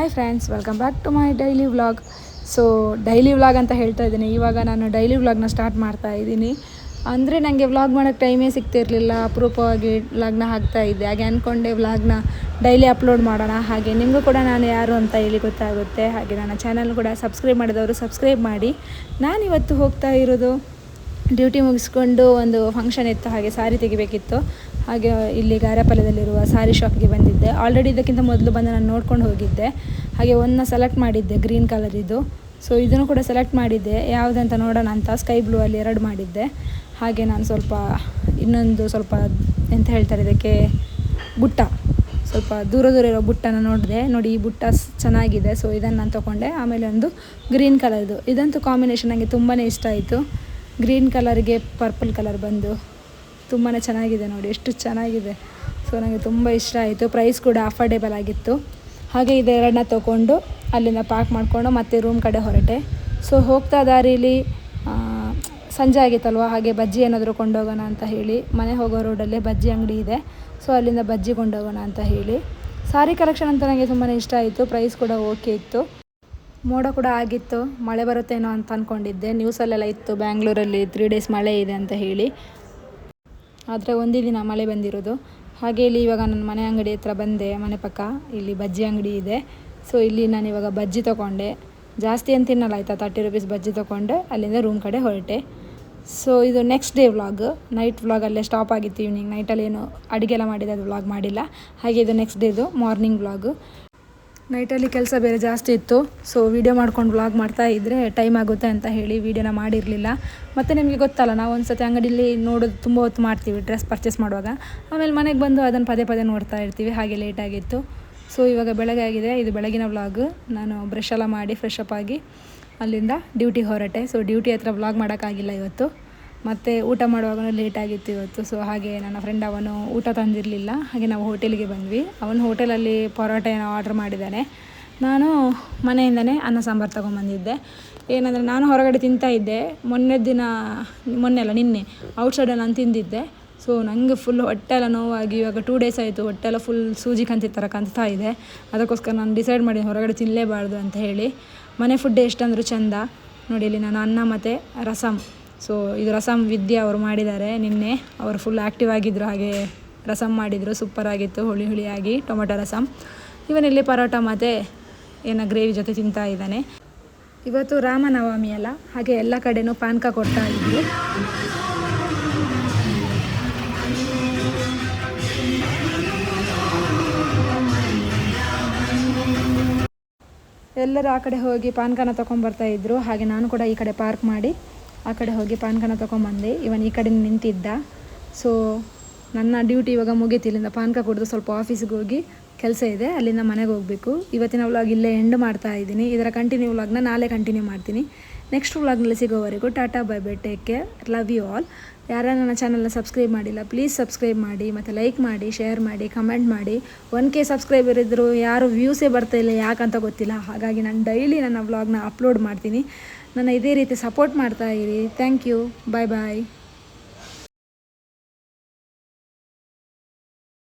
Hi friends, welcome back to my daily vlog. So daily vlog ಅಂತ ಹೇಳ್ತಾ ಇದ್ದೀನಿ. ಇವಾಗ ನಾನು ಡೈಲಿ ವ್ಲಾಗ್ನ ಸ್ಟಾರ್ಟ್ ಮಾಡ್ತಾ ಇದ್ದೀನಿ. ಅಂದರೆ ನನಗೆ ವ್ಲಾಗ್ ಮಾಡೋಕ್ಕೆ ಟೈಮೇ ಸಿಗ್ತಿರಲಿಲ್ಲ. ಅಪರೂಪವಾಗಿ ವ್ಲಾಗ್ನ ಹಾಕ್ತಾ ಇದ್ದೆ. ಹಾಗೆ ಅಂದ್ಕೊಂಡೆ ವ್ಲಾಗ್ನ ಡೈಲಿ ಅಪ್ಲೋಡ್ ಮಾಡೋಣ. ಹಾಗೆ ನಿಮಗೂ ಕೂಡ ನಾನು ಯಾರು ಅಂತ ಹೇಳಿ ಗೊತ್ತಾಗುತ್ತೆ. ಹಾಗೆ ನನ್ನ ಚಾನಲ್ ಕೂಡ ಸಬ್ಸ್ಕ್ರೈಬ್ ಮಾಡಿದವರು ಸಬ್ಸ್ಕ್ರೈಬ್ ಮಾಡಿ. ನಾನಿವತ್ತು ಹೋಗ್ತಾ ಇರೋದು ಡ್ಯೂಟಿ ಮುಗಿಸ್ಕೊಂಡು ಒಂದು ಫಂಕ್ಷನ್ ಇತ್ತು, ಹಾಗೆ ಸಾರಿ ತೆಗಿಬೇಕಿತ್ತು. ಹಾಗೆ ಇಲ್ಲಿ ಗಾರ್ಯಾಪಾಳ್ಯದಲ್ಲಿರುವ ಸಾರಿ ಶಾಪ್ಗೆ ಬಂದಿದ್ದೆ. ಆಲ್ರೆಡಿ ಇದಕ್ಕಿಂತ ಮೊದಲು ಬಂದು ನಾನು ನೋಡ್ಕೊಂಡು ಹೋಗಿದ್ದೆ. ಹಾಗೆ ಒಂದನ್ನ ಸೆಲೆಕ್ಟ್ ಮಾಡಿದ್ದೆ, ಗ್ರೀನ್ ಕಲರ್ ಇದು. ಸೊ ಇದನ್ನು ಕೂಡ ಸೆಲೆಕ್ಟ್ ಮಾಡಿದ್ದೆ, ಯಾವುದಂತ ನೋಡೋಣ ಅಂತ. ಸ್ಕೈ ಬ್ಲೂ ಅಲ್ಲಿ 2 ಮಾಡಿದ್ದೆ. ಹಾಗೆ ನಾನು ಇನ್ನೊಂದು ಸ್ವಲ್ಪ ಎಂತ ಹೇಳ್ತಾರೆ ಇದಕ್ಕೆ, ಬುಟ್ಟ, ಸ್ವಲ್ಪ ದೂರ ಇರೋ ಬುಟ್ಟನ ನೋಡಿದೆ. ನೋಡಿ, ಈ ಬುಟ್ಟ ಚೆನ್ನಾಗಿದೆ. ಸೊ ಇದನ್ನು ನಾನು ತೊಗೊಂಡೆ. ಆಮೇಲೆ ಒಂದು ಗ್ರೀನ್ ಕಲರ್ದು, ಇದಂತೂ ಕಾಂಬಿನೇಷನ್ ನನಗೆ ತುಂಬಾ ಇಷ್ಟ ಆಯಿತು. ಗ್ರೀನ್ ಕಲರ್ಗೆ ಪರ್ಪಲ್ ಕಲರ್ ಬಂದು ತುಂಬಾ ಚೆನ್ನಾಗಿದೆ. ನೋಡಿ ಎಷ್ಟು ಚೆನ್ನಾಗಿದೆ. ಸೊ ನನಗೆ ತುಂಬ ಇಷ್ಟ ಆಯಿತು. ಪ್ರೈಸ್ ಕೂಡ ಅಫೋರ್ಡೆಬಲ್ ಆಗಿತ್ತು. ಹಾಗೆ ಇದೆರಡನ್ನ ತೊಗೊಂಡು ಅಲ್ಲಿಂದ ಪ್ಯಾಕ್ ಮಾಡಿಕೊಂಡು ಮತ್ತೆ ರೂಮ್ ಕಡೆ ಹೊರಟೆ. ಸೊ ಹೋಗ್ತಾ ದಾರೀಲಿ ಸಂಜೆ ಆಗಿತ್ತಲ್ವ, ಹಾಗೆ ಬಜ್ಜಿ ಏನಾದರೂ ಕೊಂಡೋಗೋಣ ಅಂತ ಹೇಳಿ, ಮನೆ ಹೋಗೋ ರೋಡಲ್ಲೇ ಬಜ್ಜಿ ಅಂಗಡಿ ಇದೆ. ಸೊ ಅಲ್ಲಿಂದ ಬಜ್ಜಿ ಕೊಂಡೋಗೋಣ ಅಂತ ಹೇಳಿ, ಸಾರಿ ಕಲೆಕ್ಷನ್ ಅಂತ ನನಗೆ ತುಂಬಾ ಇಷ್ಟ ಆಯಿತು. ಪ್ರೈಸ್ ಕೂಡ ಓಕೆ ಇತ್ತು. ಮೋಡ ಕೂಡ ಆಗಿತ್ತು, ಮಳೆ ಬರುತ್ತೇನೋ ಅಂತ ಅಂದ್ಕೊಂಡಿದ್ದೆ. ನ್ಯೂಸಲ್ಲೆಲ್ಲ ಇತ್ತು ಬ್ಯಾಂಗ್ಳೂರಲ್ಲಿ 3 days ಮಳೆ ಇದೆ ಅಂತ ಹೇಳಿ. ಆದರೆ ಒಂದೇ ದಿನ ಮಳೆ ಬಂದಿರೋದು. ಹಾಗೆ ಇಲ್ಲಿ ಇವಾಗ ನನ್ನ ಮನೆ ಅಂಗಡಿ ಹತ್ರ ಬಂದೆ. ಮನೆ ಪಕ್ಕ ಇಲ್ಲಿ ಬಜ್ಜಿ ಅಂಗಡಿ ಇದೆ. ಸೊ ಇಲ್ಲಿ ನಾನು ಇವಾಗ ಬಜ್ಜಿ ತೊಗೊಂಡೆ. ಜಾಸ್ತಿ ಏನು ತಿನ್ನಲ್ಲ ಆಯಿತಾ, 30 rupees ಬಜ್ಜಿ ತೊಗೊಂಡೆ. ಅಲ್ಲಿಂದ ರೂಮ್ ಕಡೆ ಹೊರಟೆ. ಸೊ ಇದು next day vlog. Night vlog ಅಲ್ಲೇ ಸ್ಟಾಪ್ ಆಗಿತ್ತು. ಈವ್ನಿಂಗ್ ನೈಟಲ್ಲಿ ಏನು ಅಡುಗೆ ಎಲ್ಲ ಮಾಡಿದೆ, ಅದು ವ್ಲಾಗ್ ಮಾಡಿಲ್ಲ. ಹಾಗೆ ಇದು ನೆಕ್ಸ್ಟ್ ಡೇದು ಮಾರ್ನಿಂಗ್ ವ್ಲಾಗು. ನೈಟಲ್ಲಿ ಕೆಲಸ ಬೇರೆ ಜಾಸ್ತಿ ಇತ್ತು. ಸೊ ವೀಡಿಯೋ ಮಾಡ್ಕೊಂಡು ವ್ಲಾಗ್ ಮಾಡ್ತಾ ಇದ್ದರೆ ಟೈಮ್ ಆಗುತ್ತೆ ಅಂತ ಹೇಳಿ ವೀಡಿಯೋನ ಮಾಡಿರಲಿಲ್ಲ. ಮತ್ತು ನಿಮಗೆ ಗೊತ್ತಲ್ಲ, ನಾವು ಒಂದು ಸತಿ ಅಂಗಡಿಯಲ್ಲಿ ನೋಡೋದು ತುಂಬ ಹೊತ್ತು ಮಾಡ್ತೀವಿ ಡ್ರೆಸ್ ಪರ್ಚೇಸ್ ಮಾಡುವಾಗ. ಆಮೇಲೆ ಮನೆಗೆ ಬಂದು ಅದನ್ನು ಪದೇ ನೋಡ್ತಾ ಇರ್ತೀವಿ. ಹಾಗೆ ಲೇಟಾಗಿತ್ತು. ಸೊ ಇವಾಗ ಬೆಳಗ್ಗೆ ಆಗಿದೆ. ಇದು ಬೆಳಗಿನ ವ್ಲಾಗ್. ನಾನು ಬ್ರಷ್ ಎಲ್ಲ ಮಾಡಿ ಫ್ರೆಶ್ ಅಪ್ ಆಗಿ ಅಲ್ಲಿಂದ ಡ್ಯೂಟಿಗೆ ಹೊರಟೆ. ಸೊ ಡ್ಯೂಟಿ ಹತ್ರ ವ್ಲಾಗ್ ಮಾಡೋಕ್ಕಾಗಿಲ್ಲ ಇವತ್ತು. ಮತ್ತು ಊಟ ಮಾಡುವಾಗಲೂ ಲೇಟಾಗಿತ್ತು ಇವತ್ತು. ಸೊ ಹಾಗೆ ನನ್ನ ಫ್ರೆಂಡ್ ಅವನು ಊಟ ತಂದಿರಲಿಲ್ಲ. ಹಾಗೆ ನಾವು ಹೋಟೆಲಿಗೆ ಬಂದ್ವಿ. ಅವನು ಹೋಟೆಲಲ್ಲಿ ಪರೋಟ ಏನೋ ಆರ್ಡ್ರ್ ಮಾಡಿದ್ದಾನೆ. ನಾನು ಮನೆಯಿಂದನೇ ಅನ್ನ ಸಾಂಬಾರು ತೊಗೊಂಬಂದಿದ್ದೆ. ಏನಂದರೆ ನಾನು ಹೊರಗಡೆ ತಿಂತಾಯಿದ್ದೆ. ನಿನ್ನೆ ಔಟ್ಸೈಡಲ್ಲಿ ನಾನು ತಿಂದಿದ್ದೆ. ಸೊ ನನಗೆ ಫುಲ್ ಹೊಟ್ಟೆ ಎಲ್ಲ ನೋವಾಗಿ, ಇವಾಗ 2 days ಆಯಿತು. ಹೊಟ್ಟೆ ಎಲ್ಲ ಫುಲ್ ಸೂಜಿ ಕಂತಿದ್ದ ಥರ ಕಾಣ್ತಾ ಇದೆ. ಅದಕ್ಕೋಸ್ಕರ ನಾನು ಡಿಸೈಡ್ ಮಾಡಿ ಹೊರಗಡೆ ತಿನ್ನಲೇಬಾರ್ದು ಅಂತ ಹೇಳಿ. ಮನೆ ಫುಡ್ ಎಷ್ಟಂದ್ರೂ ಚೆಂದ. ನೋಡಿ, ಇಲ್ಲಿ ನಾನು ಅನ್ನ ಮತ್ತು ರಸಮ್. ಸೊ ಇದು ರಸಮ್ ವಿದ್ಯೆ ಅವರು ಮಾಡಿದ್ದಾರೆ. ನಿನ್ನೆ ಅವರು ಫುಲ್ ಆ್ಯಕ್ಟಿವ್ ಆಗಿದ್ದರು. ಹಾಗೆ ರಸಮ್ ಮಾಡಿದರು, ಸೂಪರಾಗಿತ್ತು. ಹುಳಿಯಾಗಿ ಟೊಮೆಟೊ ರಸಮ್. ಇವನಿಲ್ಲಿ ಪರೋಟ ಮತ್ತು ಗ್ರೇವಿ ಜೊತೆ ತಿಂತಾ ಇದ್ದಾನೆ. ಇವತ್ತು ರಾಮನವಮಿ ಅಲ್ಲ, ಹಾಗೆ ಎಲ್ಲ ಕಡೆನೂ ಪಾನಕ ಕೊಡ್ತಾ ಇದ್ದರು. ಎಲ್ಲರೂ ಆ ಕಡೆ ಹೋಗಿ ಪಾನಕನ ತೊಗೊಂಬರ್ತಾ ಇದ್ದರು. ಹಾಗೆ ನಾನು ಕೂಡ ಈ ಕಡೆ ಪಾರ್ಕ್ ಮಾಡಿ ಆ ಕಡೆ ಹೋಗಿ ಪಾನಕನ ತೊಗೊಂಬಂದೆ. ಇವನು ಈ ಕಡೆ ನಿಂತಿದ್ದ. ಸೊ ನನ್ನ ಡ್ಯೂಟಿ ಇವಾಗ ಮುಗೀತು. ಇಲ್ಲಿಂದ ಪಾನಕ ಕುಡಿದು ಸ್ವಲ್ಪ ಆಫೀಸಿಗೆ ಹೋಗಿ ಕೆಲಸ ಇದೆ, ಅಲ್ಲಿಂದ ಮನೆಗೆ ಹೋಗಬೇಕು. ಇವತ್ತಿನ ವ್ಲಾಗ್ ಇಲ್ಲೇ ಎಂಡ್ ಮಾಡ್ತಾ ಇದ್ದೀನಿ. ಇದರ ಕಂಟಿನ್ಯೂ ವ್ಲಾಗ್ನ ನಾಳೆ ಕಂಟಿನ್ಯೂ ಮಾಡ್ತೀನಿ. ನೆಕ್ಸ್ಟ್ ವ್ಲಾಗ್ನಲ್ಲಿ ಸಿಗೋವರೆಗೂ tata bye bye, take care, love you all. ಯಾರು ನನ್ನ ಚಾನಲ್ನ ಸಬ್ಸ್ಕ್ರೈಬ್ ಮಾಡಿಲ್ಲ, ಪ್ಲೀಸ್ ಸಬ್ಸ್ಕ್ರೈಬ್ ಮಾಡಿ, ಮತ್ತು ಲೈಕ್ ಮಾಡಿ, ಶೇರ್ ಮಾಡಿ, ಕಮೆಂಟ್ ಮಾಡಿ. 1K ಸಬ್ಸ್ಕ್ರೈಬರ್ ಇದ್ದರು, ಯಾರು ವ್ಯೂಸೇ ಬರ್ತಾಯಿಲ್ಲ, ಯಾಕಂತ ಗೊತ್ತಿಲ್ಲ. ಹಾಗಾಗಿ ನಾನು ಡೈಲಿ ನನ್ನ ವ್ಲಾಗ್ನ ಅಪ್ಲೋಡ್ ಮಾಡ್ತೀನಿ. ನನ್ನ ಇದೇ ರೀತಿ ಸಪೋರ್ಟ್ ಮಾಡ್ತಾ ಇರಿ. Thank you. Bye bye.